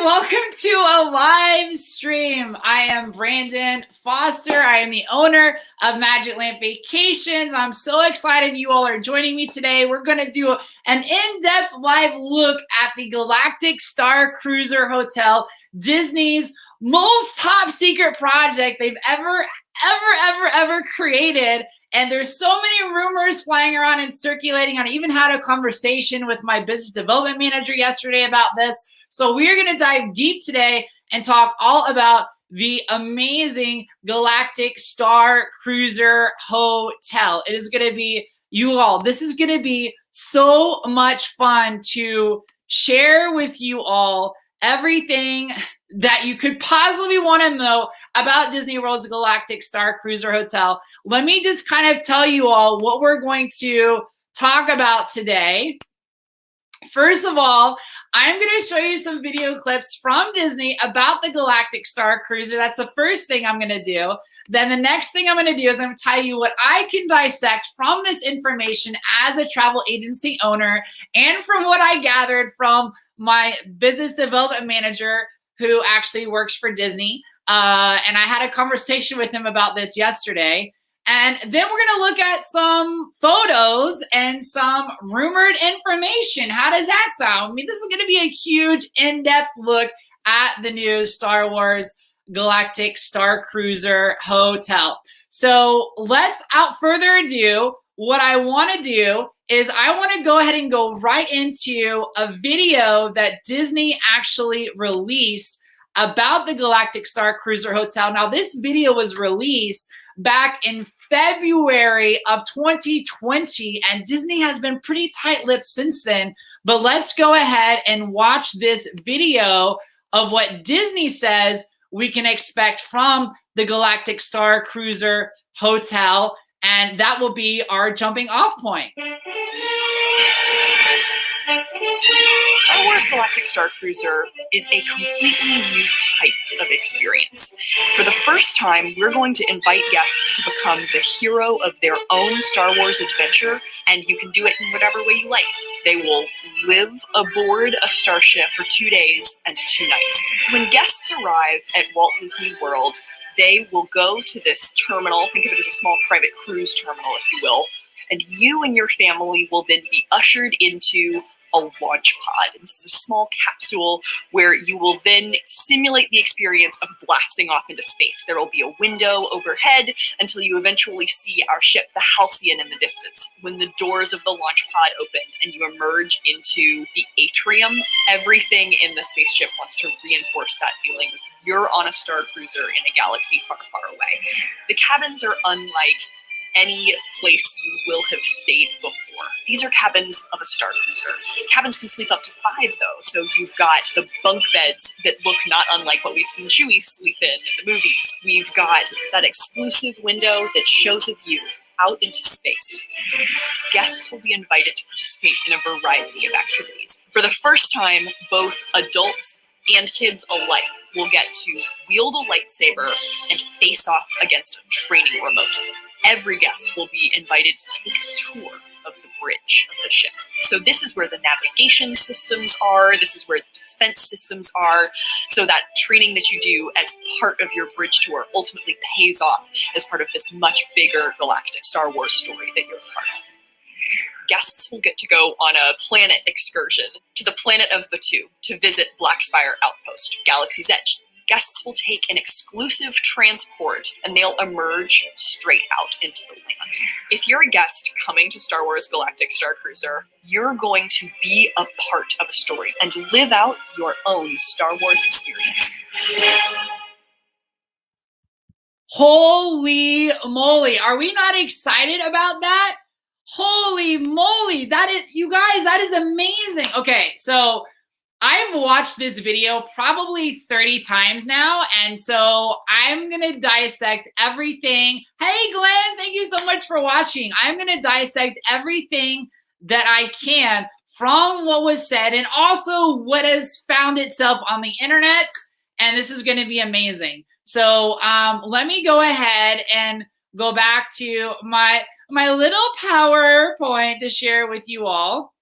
welcome to a live stream. I am Brandon Foster. I am the owner of Magic Lamp Vacations. I'm so excited you all are joining me today. We're going to do an in-depth live look at the Galactic Starcruiser Hotel, Disney's most top secret project they've ever created. And there's so many rumors flying around and circulating. I even had a conversation with my business development manager yesterday about this. So we're going to dive deep today and talk all about the amazing Galactic Starcruiser Hotel. It is going to be, you all, this is going to be so much fun to share with you all everything that you could possibly want to know about Disney World's Galactic Starcruiser Hotel. Let me just kind of tell you all what we're going to talk about today. First of all, I'm going to show you some video clips from Disney about the Galactic Starcruiser. That's the first thing I'm going to do. Then the next thing I'm going to do is I'm going to tell you what I can dissect from this information as a travel agency owner and from what I gathered from my business development manager who actually works for Disney. And I had a conversation with him about this yesterday. And then we're going to look at some photos and some rumored information. How does that sound? I mean, this is going to be a huge in-depth look at the new Star Wars Galactic Starcruiser Hotel. So without further ado, what I want to do is I want to go ahead and go right into a video that Disney actually released about the Galactic Starcruiser Hotel. Now, this video was released back in February of 2020, and Disney has been pretty tight-lipped since then. But let's go ahead and watch this video of what Disney says we can expect from the Galactic Starcruiser Hotel, and that will be our jumping off point. Star Wars Galactic Starcruiser is a completely new type of experience. For the first time, we're going to invite guests to become the hero of their own Star Wars adventure, and you can do it in whatever way you like. They will live aboard a starship for 2 days and 2 nights. When guests arrive at Walt Disney World, they will go to this terminal, think of it as a small private cruise terminal, if you will, and you and your family will then be ushered into a launch pod. This is a small capsule where you will then simulate the experience of blasting off into space. There will be a window overhead until you eventually see our ship, the Halcyon, in the distance. When the doors of the launch pod open and you emerge into the atrium, everything in the spaceship wants to reinforce that feeling. You're on a star cruiser in a galaxy far, far away. The cabins are unlike any place you will have stayed before. These are cabins of a star cruiser. Cabins can sleep up to 5 though, so you've got the bunk beds that look not unlike what we've seen Chewie sleep in the movies. We've got that exclusive window that shows a view out into space. Guests will be invited to participate in a variety of activities. For the first time, both adults and kids alike will get to wield a lightsaber and face off against a training remote. Every guest will be invited to take a tour of the bridge of the ship. So this is where the navigation systems are. This is where the defense systems are. So that training that you do as part of your bridge tour ultimately pays off as part of this much bigger galactic Star Wars story that you're a part of. Guests will get to go on a planet excursion to the planet of Batuu to visit Blackspire Outpost, Galaxy's Edge. Guests will take an exclusive transport and they'll emerge straight out into the land. If you're a guest coming to Star Wars Galactic Starcruiser, you're going to be a part of a story and live out your own Star Wars experience. Holy moly, are we not excited about that? Holy moly, that is, you guys, that is amazing. Okay, so I've watched this video probably 30 times now, and so I'm going to dissect everything. Hey, Glenn, thank you so much for watching. I'm going to dissect everything that I can from what was said and also what has found itself on the internet, and this is going to be amazing. So let me go ahead and go back to my little PowerPoint to share with you all.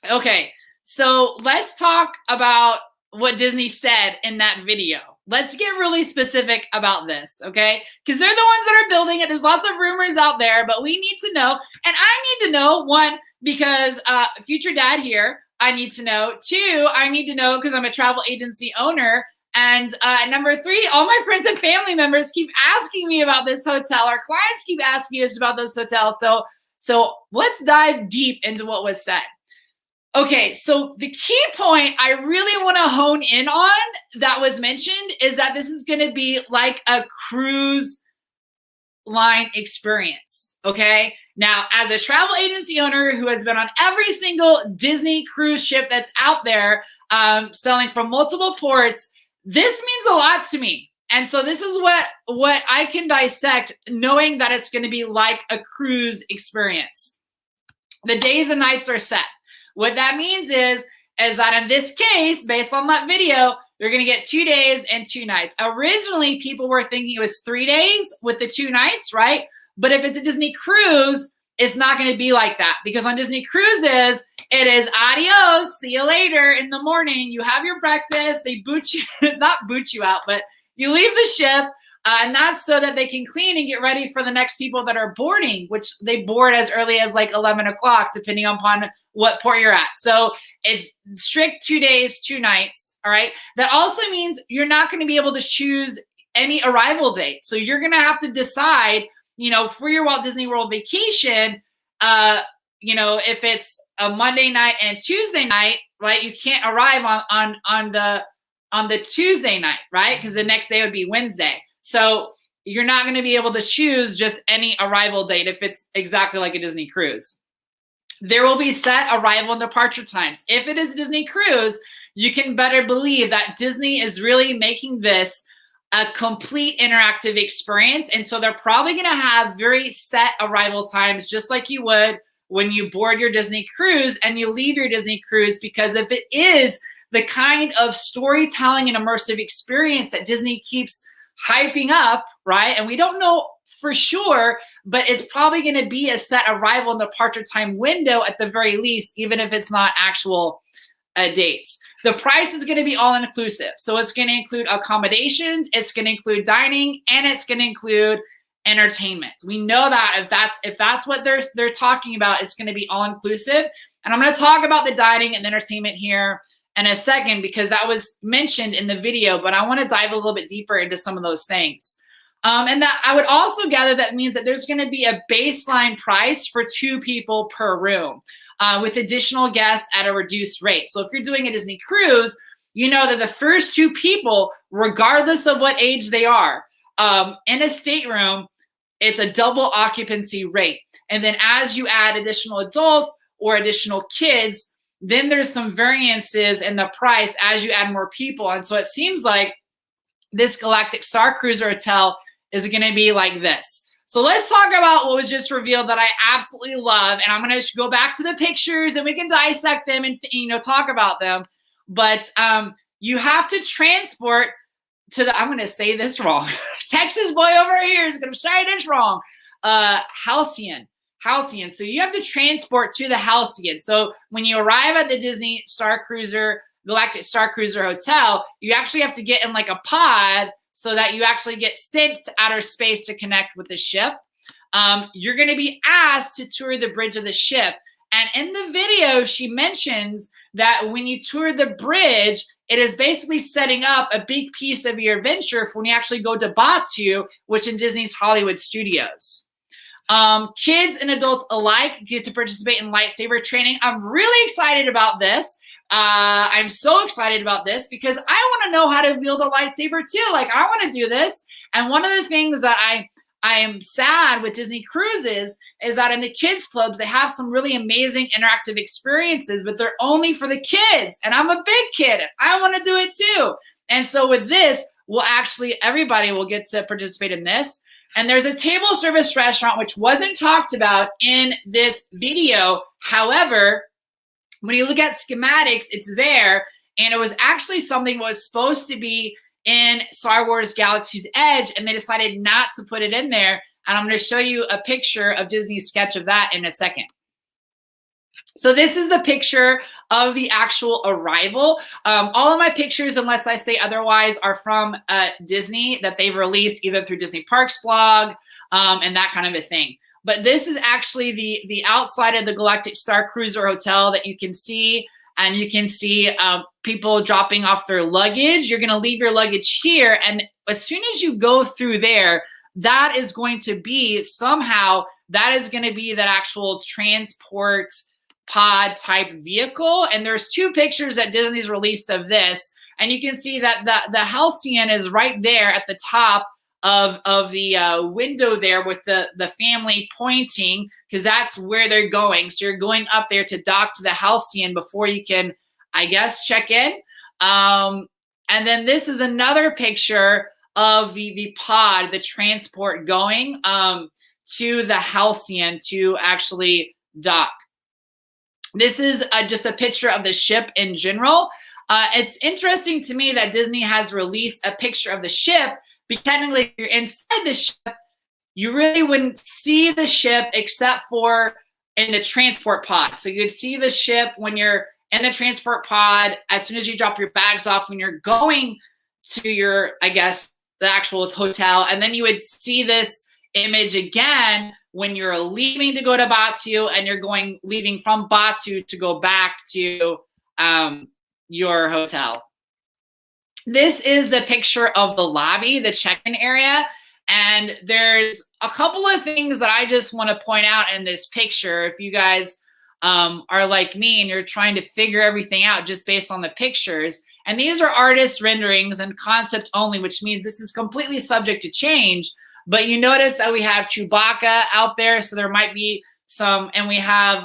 Okay. So let's talk about what Disney said in that video. Let's get really specific about this, okay? Because they're the ones that are building it. There's lots of rumors out there, but we need to know. And I need to know, one, because future dad here, I need to know. Two, I need to know because I'm a travel agency owner. And number three, all my friends and family members keep asking me about this hotel. Our clients keep asking us about this hotel. So let's dive deep into what was said. Okay, so the key point I really want to hone in on that was mentioned is that this is going to be like a cruise line experience, okay? Now, as a travel agency owner who has been on every single Disney cruise ship that's out there, selling from multiple ports, this means a lot to me. And so this is what I can dissect, knowing that it's going to be like a cruise experience. The days and nights are set. What that means is that in this case, based on that video, you're going to get 2 days and 2 nights. Originally, people were thinking it was 3 days with the 2 nights, right? But if it's a Disney cruise, it's not going to be like that, because on Disney cruises, it is adios, see you later in the morning. You have your breakfast. They boot you, not boot you out, but you leave the ship. And that's so that they can clean and get ready for the next people that are boarding, which they board as early as like 11 o'clock, depending upon what port you're at. So it's strict 2 days, 2 nights. All right. That also means you're not going to be able to choose any arrival date. So you're going to have to decide, for your Walt Disney World vacation, if it's a Monday night and Tuesday night, right? You can't arrive on the Tuesday night, right? Because the next day would be Wednesday. So you're not going to be able to choose just any arrival date if it's exactly like a Disney cruise. There will be set arrival and departure times. If it is a Disney cruise, you can better believe that Disney is really making this a complete interactive experience. And so they're probably going to have very set arrival times, just like you would when you board your Disney cruise and you leave your Disney cruise, because if it is the kind of storytelling and immersive experience that Disney keeps hyping up, right? And we don't know for sure, but it's probably going to be a set arrival and departure time window at the very least, even if it's not actual dates. The price is going to be all inclusive. So it's going to include accommodations, it's going to include dining, and it's going to include entertainment. We know that if that's what they're talking about, it's going to be all inclusive. And I'm going to talk about the dining and the entertainment here in a second, because that was mentioned in the video, but I want to dive a little bit deeper into some of those things. And that I would also gather that means that there's going to be a baseline price for 2 people per room, with additional guests at a reduced rate. So if you're doing a Disney cruise, you know that the first 2 people, regardless of what age they are, in a stateroom, it's a double occupancy rate. And then as you add additional adults or additional kids, then there's some variances in the price as you add more people. And so it seems like this Galactic Starcruiser hotel is going to be like this. So let's talk about what was just revealed that I absolutely love. And I'm going to go back to the pictures and we can dissect them and, talk about them. But you have to transport to the, I'm going to say this wrong. Texas boy over here is going to say this wrong. Halcyon. So you have to transport to the Halcyon. So when you arrive at the Disney Galactic Starcruiser Hotel, you actually have to get in like a pod so that you actually get sent to outer space to connect with the ship. You're going to be asked to tour the bridge of the ship. And in the video, she mentions that when you tour the bridge, it is basically setting up a big piece of your adventure for when you actually go to Batu, which in Disney's Hollywood Studios. Kids and adults alike get to participate in lightsaber training. I'm really excited about this. I'm so excited about this because I want to know how to wield a lightsaber too. Like, I want to do this. And one of the things that I am sad with Disney Cruises is that in the kids clubs, they have some really amazing interactive experiences, but they're only for the kids. And I'm a big kid. I want to do it too. And so with this, everybody will get to participate in this. And there's a table service restaurant, which wasn't talked about in this video. However, when you look at schematics, it's there. And it was actually something that was supposed to be in Star Wars Galaxy's Edge, and they decided not to put it in there. And I'm going to show you a picture of Disney's sketch of that in a second. So this is the picture of the actual arrival. All of my pictures, unless I say otherwise, are from Disney that they've released either through Disney Parks blog and that kind of a thing. But this is actually the outside of the Galactic Starcruiser Hotel that you can see. And you can see people dropping off their luggage. You're going to leave your luggage here. And as soon as you go through there, that is going to be somehow, that is going to be that actual transport pod type vehicle. And there's 2 pictures that Disney's released of this. And you can see that the Halcyon is right there at the top of the window there with the family pointing, because that's where they're going. So you're going up there to dock to the Halcyon before you can, I guess, check in. And then this is another picture of the pod, the transport going to the Halcyon to actually dock. This is just a picture of the ship in general. It's interesting to me that Disney has released a picture of the ship, because technically if you're inside the ship, you really wouldn't see the ship except for in the transport pod. So you'd see the ship when you're in the transport pod, as soon as you drop your bags off, when you're going to your, I guess, the actual hotel. And then you would see this image again when you're leaving to go to Batu and you're leaving from Batu to go back to your hotel. This is the picture of the lobby, the check-in area. And there's a couple of things that I just want to point out in this picture. If you guys are like me and you're trying to figure everything out just based on the pictures. And these are artist renderings and concept only, which means this is completely subject to change. But you notice that we have Chewbacca out there. So there might be some, and we have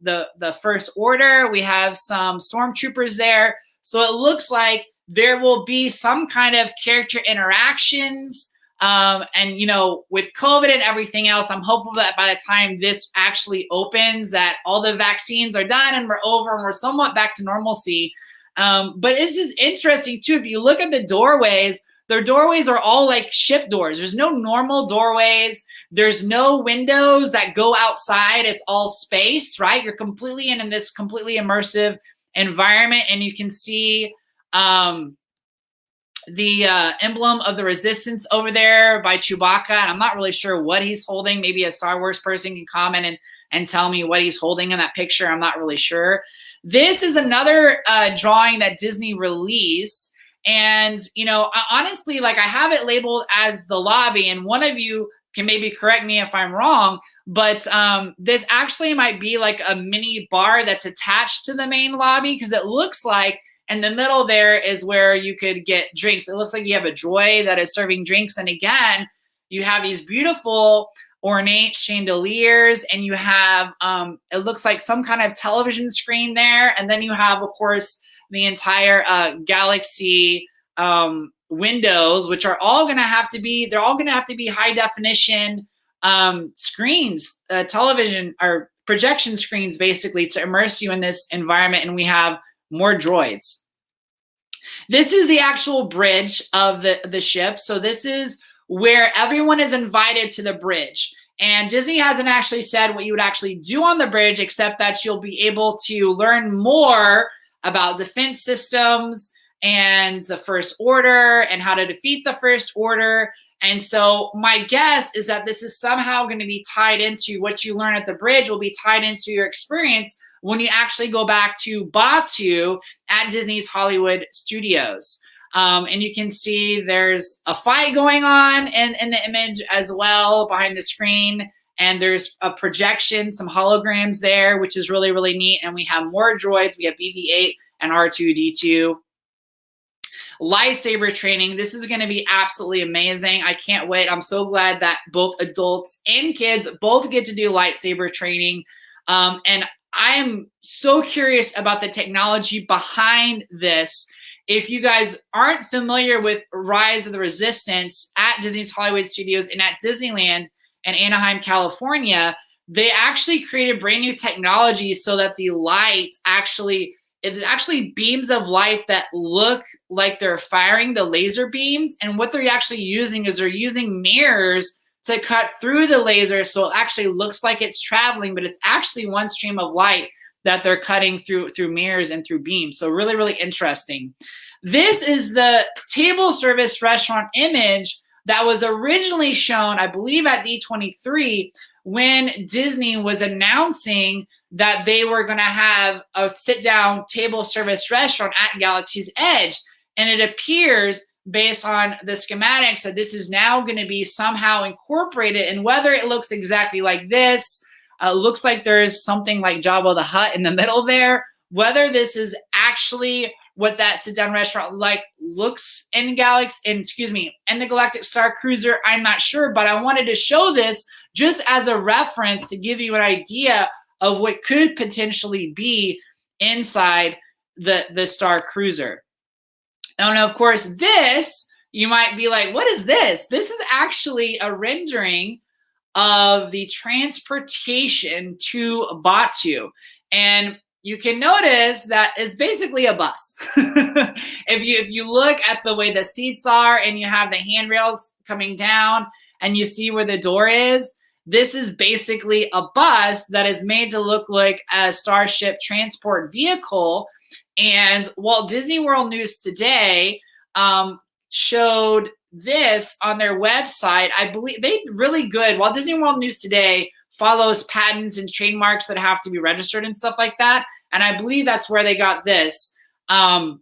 the First Order. We have some stormtroopers there. So it looks like there will be some kind of character interactions. And, you know, with COVID and everything else, I'm hopeful that by the time this actually opens, that all the vaccines are done and we're over and we're somewhat back to normalcy. But this is interesting, too. If you look at the doorways, their doorways are all like ship doors. There's no normal doorways. There's no windows that go outside. It's all space, right? You're completely in this completely immersive environment, and you can see the emblem of the Resistance over there by Chewbacca. And I'm not really sure what he's holding. Maybe a Star Wars person can comment and tell me what he's holding in that picture. I'm not really sure. This is another drawing that Disney released. And, you know, honestly, like, I have it labeled as the lobby, and one of you can maybe correct me if I'm wrong, but this actually might be like a mini bar that's attached to the main lobby, because it looks like in the middle there is where you could get drinks. It looks like you have a droid that is serving drinks. And again, you have these beautiful ornate chandeliers, and you have, it looks like some kind of television screen there. And then you have, of course, the entire galaxy windows, which are all going to have to be, they're all going to have to be high definition screens, television or projection screens, basically, to immerse you in this environment. And we have more droids. This is the actual bridge of the ship. So this is where everyone is invited to the bridge. And Disney hasn't actually said what you would actually do on the bridge, except that you'll be able to learn more about defense systems and the First Order and how to defeat the First Order. And so my guess is that this is somehow going to be tied into what you learn at the bridge, will be tied into your experience when you actually go back to Batu at Disney's Hollywood Studios. And you can see there's a fight going on in the image as well behind the screen. And there's a projection, some holograms there, which is really, really neat. And we have more droids. We have BB-8 and R2-D2. Lightsaber training. This is going to be absolutely amazing. I can't wait. I'm so glad that both adults and kids both get to do lightsaber training. And I am so curious about the technology behind this. If you guys aren't familiar with Rise of the Resistance at Disney's Hollywood Studios and at Disneyland in Anaheim, California, they actually created brand new technology so that the light actually, it's actually beams of light that look like they're firing the laser beams. And what they're actually using is they're using mirrors to cut through the laser, so it actually looks like it's traveling, but it's actually one stream of light that they're cutting through mirrors and through beams. So really, really interesting. This is the table service restaurant image that was originally shown, I believe, at D23 when Disney was announcing that they were going to have a sit-down table service restaurant at Galaxy's Edge. And it appears, based on the schematics, that this is now going to be somehow incorporated. And whether it looks exactly like this, looks like there's something like Jabba the Hutt in the middle there, whether this is actually what that sit-down restaurant looks in the Galactic Starcruiser, I'm not sure, but I wanted to show this just as a reference to give you an idea of what could potentially be inside the Starcruiser. And of course, this, you might be like, what is this? This is actually a rendering of the transportation to Batuu. And you can notice that it's basically a bus. If you look at the way the seats are and you have the handrails coming down and you see where the door is, this is basically a bus that is made to look like a Starship transport vehicle. And Walt Disney World News Today showed this on their website. I believe they're really good. Walt Disney World News Today follows patents and trademarks that have to be registered and stuff like that. And I believe that's where they got this. But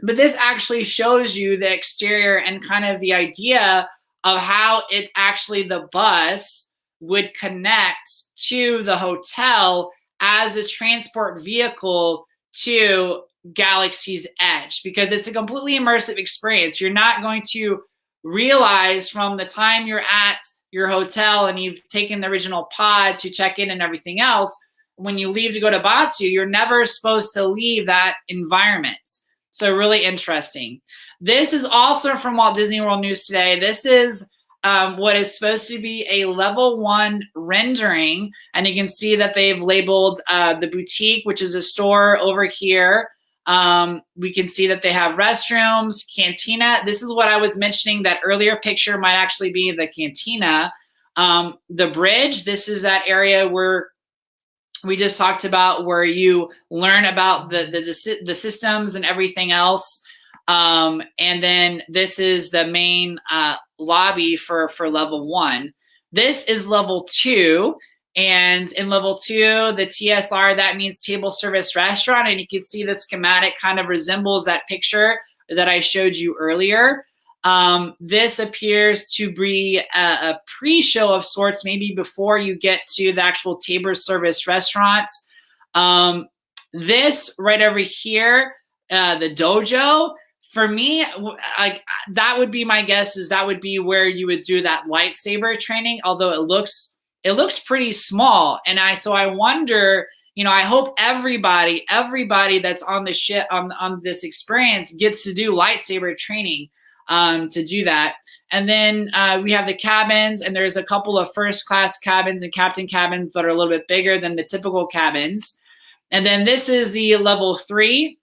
this actually shows you the exterior and kind of the idea of how it actually, the bus would connect to the hotel as a transport vehicle to Galaxy's Edge, because it's a completely immersive experience. You're not going to realize from the time you're at your hotel and you've taken the original pod to check in and everything else, when you leave to go to Batuu, you're never supposed to leave that environment. So really interesting. This is also from Walt Disney World News Today. This is what is supposed to be a level 1 rendering. And you can see that they've labeled the boutique, which is a store over here. We can see that they have restrooms, cantina. This is what I was mentioning, that earlier picture might actually be the cantina. The bridge, this is that area where we just talked about, where you learn about the systems and everything else. And then this is the main lobby for level 1. This is level 2. And in level 2, the TSR, that means table service restaurant. And you can see the schematic kind of resembles that picture that I showed you earlier. This appears to be a pre-show of sorts, maybe before you get to the actual table service restaurant. This right over here, the dojo, for me, that would be my guess, is that would be where you would do that lightsaber training, although it looks pretty small. And so I wonder, I hope everybody that's on the ship, on this experience, gets to do lightsaber training to do that. And then we have the cabins, and there's a couple of first class cabins and captain cabins that are a little bit bigger than the typical cabins. And then this is the level 3,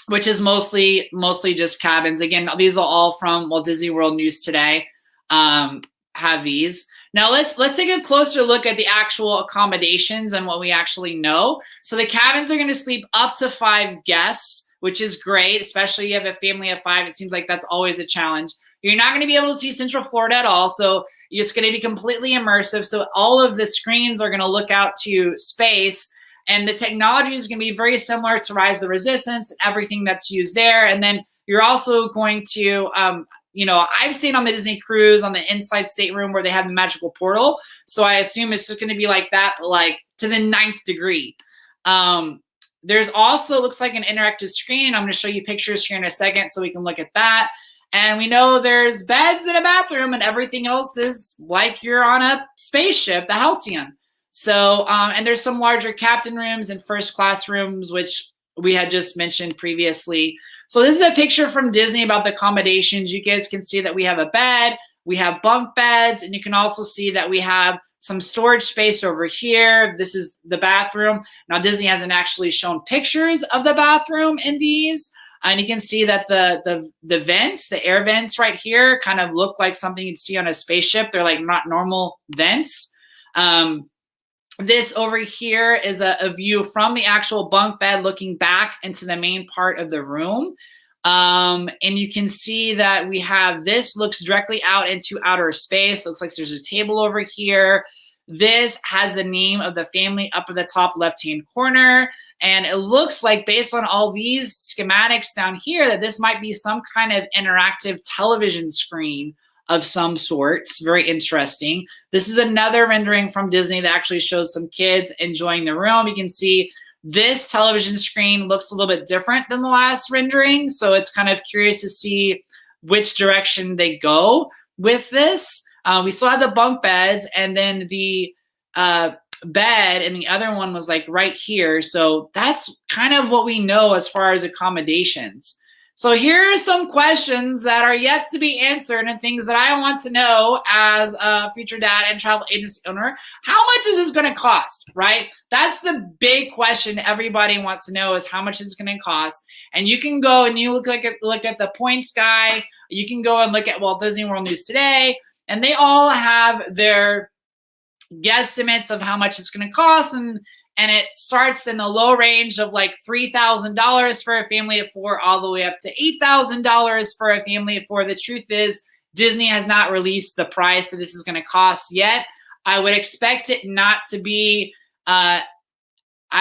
which is mostly just cabins. Again, these are all from Walt Disney World News Today. Have these. Now let's take a closer look at the actual accommodations and what we actually know. So the cabins are going to sleep up to 5 guests, which is great, especially if you have a family of 5. It seems like that's always a challenge. You're not going to be able to see Central Florida at all, so it's going to be completely immersive. So all of the screens are going to look out to space, and the technology is going to be very similar to Rise of the Resistance and everything that's used there. And then you're also going to, I've stayed on the Disney cruise on the inside stateroom where they have the magical portal. So I assume it's just going to be like that, but like to the 9th degree. There's also, looks like an interactive screen. I'm going to show you pictures here in a second so we can look at that. And we know there's beds and a bathroom, and everything else is like you're on a spaceship, the Halcyon. So, and there's some larger captain rooms and first class rooms, which we had just mentioned previously. So this is a picture from Disney about the accommodations. You guys can see that we have a bed, we have bunk beds, and you can also see that we have some storage space over here. This is the bathroom. Now, Disney hasn't actually shown pictures of the bathroom in these. And you can see that the vents, the air vents right here, kind of look like something you'd see on a spaceship. They're like not normal vents. This over here is a view from the actual bunk bed looking back into the main part of the room. And you can see that we have this looks directly out into outer space. Looks like there's a table over here. This has the name of the family up at the top left-hand corner. And it looks like, based on all these schematics down here, that this might be some kind of interactive television screen of some sorts. Very interesting. This is another rendering from Disney that actually shows some kids enjoying the room. You can see this television screen looks a little bit different than the last rendering. So it's kind of curious to see which direction they go with this. We still have the bunk beds, and then the bed and the other one was like right here. So that's kind of what we know as far as accommodations. So here are some questions that are yet to be answered and things that I want to know as a future dad and travel agency owner. How much is this going to cost, right? That's the big question everybody wants to know, is how much is it going to cost? And you can go and you look at the points guy. You can go and look at Walt Disney World News Today, and they all have their guesstimates of how much it's going to cost. And it starts in the low range of like $3,000 for a family of 4 all the way up to $8,000 for a family of 4. The truth is, Disney has not released the price that this is going to cost yet. I would expect it not to be, I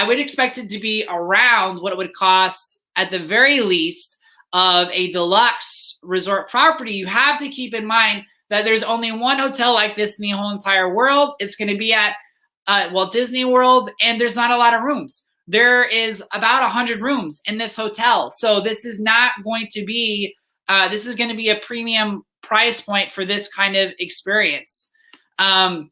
would expect it to be around what it would cost at the very least of a deluxe resort property. You have to keep in mind that there's only one hotel like this in the whole entire world. It's going to be at Walt Disney World, and there's not a lot of rooms. There is about 100 rooms in this hotel. So this is not going to be, this is going to be a premium price point for this kind of experience. I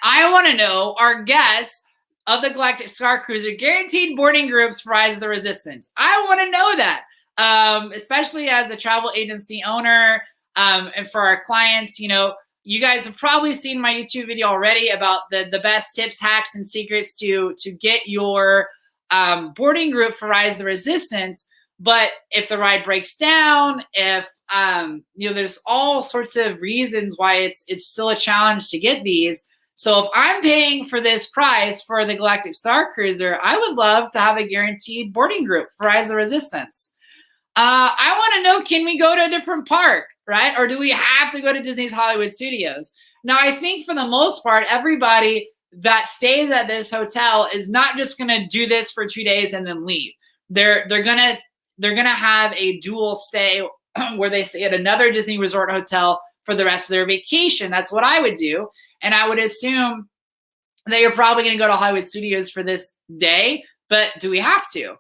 want to know, are guests of the Galactic Starcruiser guaranteed boarding groups for Rise of the Resistance? I want to know that, especially as a travel agency owner, and for our clients. You know, you guys have probably seen my YouTube video already about the best tips, hacks, and secrets to get your boarding group for Rise of the Resistance. But if the ride breaks down, if you know, there's all sorts of reasons why it's still a challenge to get these. So if I'm paying for this price for the Galactic Starcruiser, I would love to have a guaranteed boarding group for Rise of the Resistance. I want to know, can we go to a different park, right? Or do we have to go to Disney's Hollywood Studios? Now, I think for the most part, everybody that stays at this hotel is not just going to do this for 2 days and then leave. They're gonna have a dual stay where they stay at another Disney resort hotel for the rest of their vacation. That's what I would do. And I would assume that you're probably going to go to Hollywood Studios for this day, but do we have to?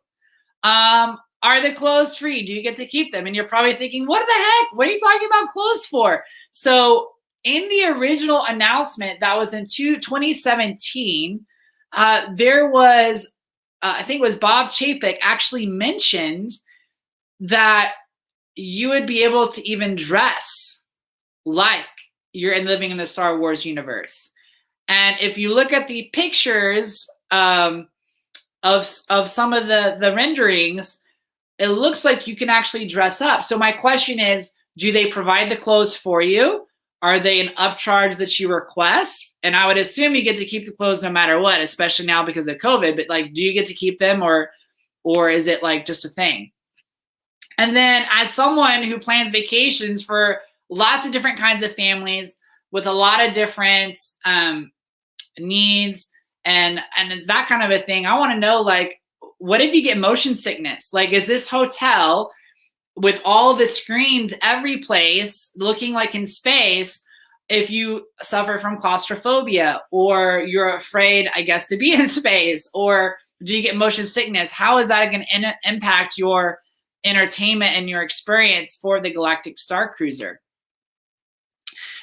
Are the clothes free? Do you get to keep them? And you're probably thinking, what the heck? What are you talking about clothes for? So in the original announcement that was in 2017, there was, I think it was Bob Chapek actually mentioned that you would be able to even dress like you're living in the Star Wars universe. And if you look at the pictures of some of the renderings, it looks like you can actually dress up. So my question is, do they provide the clothes for you? Are they an upcharge that you request? And I would assume you get to keep the clothes no matter what, especially now because of COVID. But like, do you get to keep them, or is it like just a thing? And then as someone who plans vacations for lots of different kinds of families with a lot of different needs and that kind of a thing, I want to know, like, what if you get motion sickness? Like, is this hotel with all the screens every place looking like in space, if you suffer from claustrophobia, or you're afraid, I guess, to be in space, or do you get motion sickness? How is that going to impact your entertainment and your experience for the Galactic Starcruiser?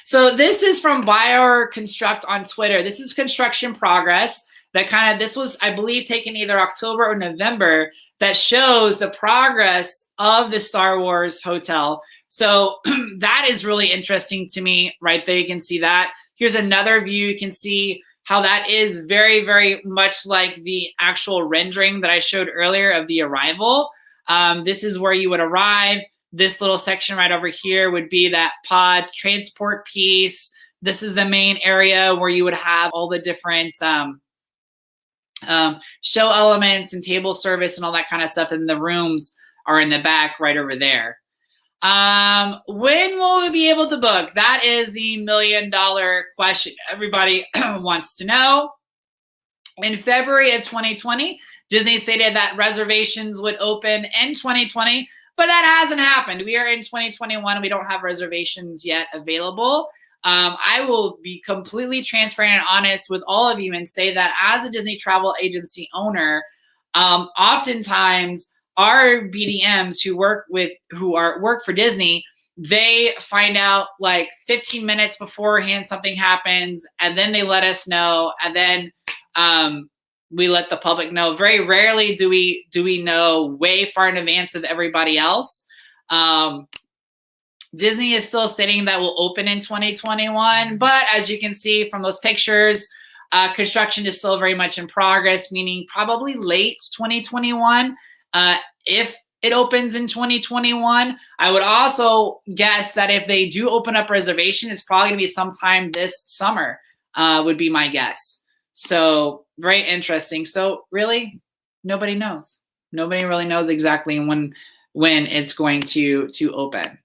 So this is from Buyer Construct on Twitter. This is construction progress. This was, I believe, taken either October or November, that shows the progress of the Star Wars hotel. So that is really interesting to me right there. You can see that. Here's another view. You can see how that is very, very much like the actual rendering that I showed earlier of the arrival. This is where you would arrive. This little section right over here would be that pod transport piece. This is the main area where you would have all the different show elements and table service and all that kind of stuff. And the rooms are in the back right over there. When will we be able to book? That is the $1 million question everybody wants to know. In February of 2020, Disney stated that reservations would open in 2020, but that hasn't happened. We are in 2021. We don't have reservations yet available. I will be completely transparent and honest with all of you and say that as a Disney travel agency owner, oftentimes our BDMs who work for Disney, they find out like 15 minutes beforehand something happens, and then they let us know, and then we let the public know. Very rarely do we know way far in advance of everybody else. Disney is still stating that will open in 2021, but as you can see from those pictures, construction is still very much in progress, meaning probably late 2021. If it opens in 2021, I would also guess that if they do open up reservation, it's probably going to be sometime this summer, would be my guess. So very interesting. So really, nobody knows. Nobody really knows exactly when it's going to open.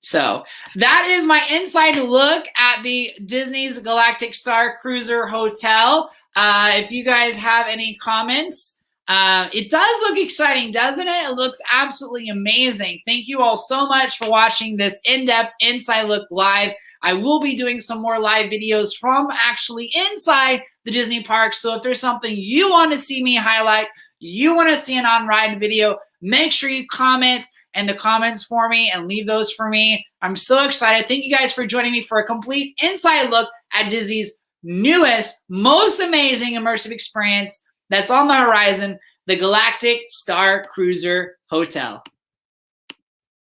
So that is my inside look at the Disney's Galactic Starcruiser Hotel. If you guys have any comments, it does look exciting, doesn't it? It looks absolutely amazing. Thank you all so much for watching this in-depth inside look live. I will be doing some more live videos from actually inside the Disney parks. So if there's something you want to see me highlight, you want to see an on-ride video, make sure you comment in the comments for me and leave those for me. I'm so excited. Thank you guys for joining me for a complete inside look at Disney's newest, most amazing immersive experience that's on the horizon, the Galactic Starcruiser Hotel.